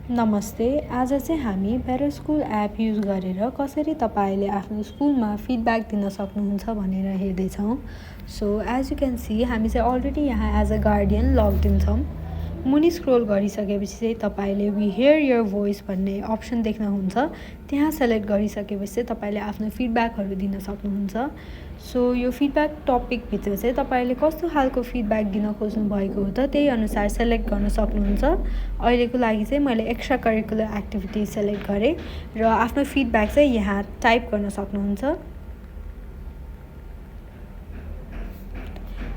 नमस्ते। आज चाहिँ हामी बेटर स्कुल एप युज गरेर कसरी तपाईँले आफ्नो स्कुलमा फिडब्याक दिन सक्नुहुन्छ भनेर हेर्दैछौँ। So as you can see हामी चाहिँ अलरेडी यहाँ as a guardian logged in छौँ। मुनि स्क्रोल गरिसकेपछि चाहिँ तपाईँले वी हियर योर भोइस भन्ने अप्सन देख्नुहुन्छ। त्यहाँ सेलेक्ट गरिसकेपछि चाहिँ तपाईँले आफ्नो फिडब्याकहरू दिन सक्नुहुन्छ। सो यो फिडब्याक टपिकभित्र चाहिँ तपाईँले कस्तो खालको फिडब्याक दिन खोज्नु भएको हो त त्यही अनुसार सेलेक्ट गर्न सक्नुहुन्छ। अहिलेको लागि चाहिँ मैले एक्स्ट्रा करिकुलर एक्टिभिटी सेलेक्ट गरेँ र आफ्नो फिडब्याक चाहिँ यहाँ टाइप गर्न सक्नुहुन्छ।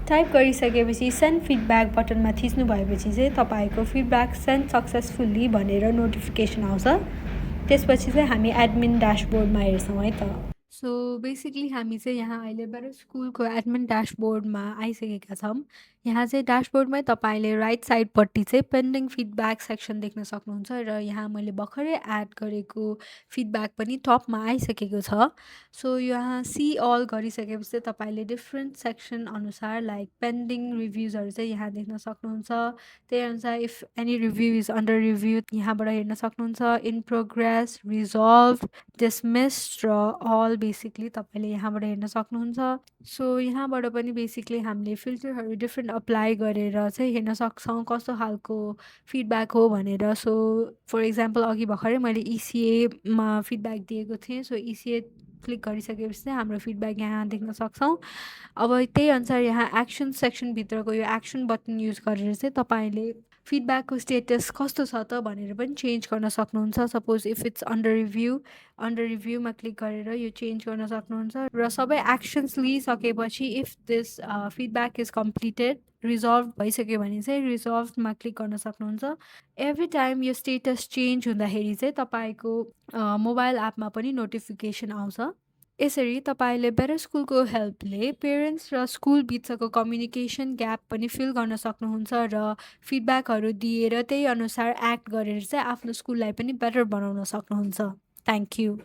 टाइप गरिसकेपछि सेन्ड फिडब्याक बटनमा थिच्नु भएपछि चाहिँ तपाईँको फिडब्याक सेन्ड सक्सेसफुल्ली भनेर नोटिफिकेसन आउँछ। त्यसपछि चाहिँ हामी एडमिन ड्यासबोर्डमा हेर्छौँ है त। सो बेसिकली हामी चाहिँ यहाँ अहिले बेटर स्कुलको एडमिन ड्यासबोर्डमा आइसकेका छौँ। यहाँ चाहिँ ड्यासबोर्डमै तपाईँले राइट साइडपट्टि चाहिँ पेन्डिङ फिडब्याक सेक्सन देख्न सक्नुहुन्छ र यहाँ मैले भर्खरै एड गरेको फिडब्याक पनि टपमा आइसकेको छ। सो यहाँ सी अल गरिसकेपछि चाहिँ तपाईँले डिफ्रेन्ट सेक्सन अनुसार लाइक पेन्डिङ रिभ्युजहरू चाहिँ यहाँ देख्न सक्नुहुन्छ। त्यही अनुसार if any review is under review यहाँबाट हेर्न सक्नुहुन्छ। इन प्रोग्रेस, रिजल्भ, डिसमिस्ड र अल बेसिकली तपाईँले यहाँबाट हेर्न सक्नुहुन्छ। सो यहाँबाट पनि बेसिकली हामीले फिल्टरहरू डिफ्रेन्ट अप्लाई गरेर चाहिँ हेर्न सक्छौँ कस्तो खालको फिडब्याक हो भनेर। सो फर इक्जाम्पल अघि भर्खरै मैले इसिएमा फिडब्याक दिएको थिएँ। सो इसिए क्लिक गरिसकेपछि चाहिँ हाम्रो फिडब्याक यहाँ देख्न सक्छौँ। अब त्यही अनुसार यहाँ एक्सन सेक्सनभित्रको यो एक्सन बटन युज गरेर चाहिँ तपाईँले फिडब्याकको स्टेटस कस्तो छ त भनेर पनि चेन्ज गर्न सक्नुहुन्छ। सपोज इफ इट्स अन्डर रिभ्यूमा क्लिक गरेर यो चेन्ज गर्न सक्नुहुन्छ र सबै एक्सन्स लिइसकेपछि if this feedback is completed resolve भइसक्यो भने चाहिँ रिजल्भमा क्लिक गर्न सक्नुहुन्छ। एभ्री टाइम यो स्टेटस चेन्ज हुँदाखेरि चाहिँ तपाईँको मोबाइल एपमा पनि नोटिफिकेसन आउँछ। यसरी तपाईँले बेटर स्कुलको हेल्पले पेरेन्ट्स र स्कुल बिचको कम्युनिकेसन ग्याप पनि फिल गर्न सक्नुहुन्छ र फिडब्याकहरू दिएर त्यही अनुसार एक्ट गरेर चाहिँ आफ्नो स्कुललाई पनि बेटर बनाउन सक्नुहुन्छ। Thank you.